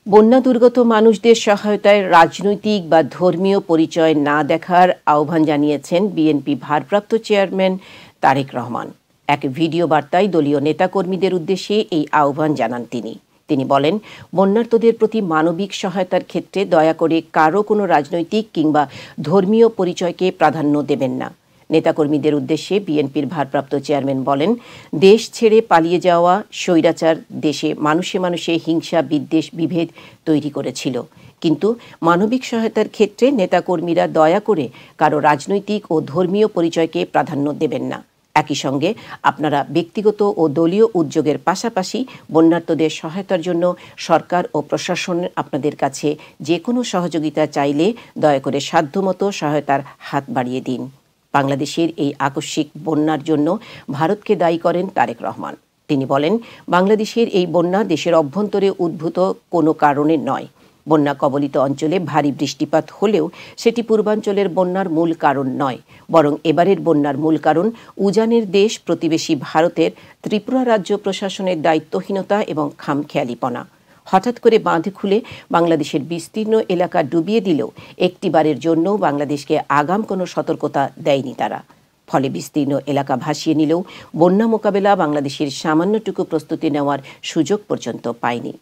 বন্যা দুর্গত মানুষদের সহায়তায় রাজনৈতিক বা ধর্মীয় পরিচয় না দেখার আহ্বান জানিয়েছেন বিএনপি ভারপ্রাপ্ত চেয়ারম্যান তারেক রহমান। এক ভিডিও বার্তায় দলীয় নেতাকর্মীদের উদ্দেশ্যে এই আহ্বান জানান তিনি বলেন, বন্যার্তদের প্রতি মানবিক সহায়তার ক্ষেত্রে দয়া করে কারো কোনো রাজনৈতিক কিংবা ধর্মীয় পরিচয়কে প্রাধান্য দেবেন না। নেতাকর্মীদের উদ্দেশ্যে বিএনপির ভারপ্রাপ্ত চেয়ারম্যান বলেন, দেশ ছেড়ে পালিয়ে যাওয়া স্বৈরাচার দেশে মানুষে মানুষে হিংসা, বিদ্বেষ, বিভেদ তৈরি করেছিল। কিন্তু মানবিক সহায়তার ক্ষেত্রে নেতাকর্মীরা দয়া করে কারো রাজনৈতিক ও ধর্মীয় পরিচয়কে প্রাধান্য দেবেন না। একই সঙ্গে আপনারা ব্যক্তিগত ও দলীয় উদ্যোগের পাশাপাশি বন্যার্তদের সহায়তার জন্য সরকার ও প্রশাসন আপনাদের কাছে যে কোনো সহযোগিতা চাইলে দয়া করে সাধ্যমতো সহায়তার হাত বাড়িয়ে দিন। বাংলাদেশের এই আকস্মিক বন্যার জন্য ভারতকে দায়ী করেন তারেক রহমান। তিনি বলেন, বাংলাদেশের এই বন্যা দেশের অভ্যন্তরে উদ্ভূত কোনো কারণে নয়। বন্যা কবলিত অঞ্চলে ভারী বৃষ্টিপাত হলেও সেটি পূর্বাঞ্চলের বন্যার মূল কারণ নয়, বরং এবারের বন্যার মূল কারণ উজানের দেশ প্রতিবেশী ভারতের ত্রিপুরা রাজ্য প্রশাসনের দায়িত্বহীনতা এবং খামখেয়ালিপনা। হঠাৎ করে বাঁধ খুলে বাংলাদেশের বিস্তীর্ণ এলাকা ডুবিয়ে দিলেও একটিবারের জন্য বাংলাদেশকে আগাম কোনো সতর্কতা দেয়নি তারা। ফলে বিস্তীর্ণ এলাকা ভাসিয়ে নিলেও বন্যা মোকাবেলা বাংলাদেশের সামান্যটুকু প্রস্তুতি নেওয়ার সুযোগ পর্যন্ত পায়নি।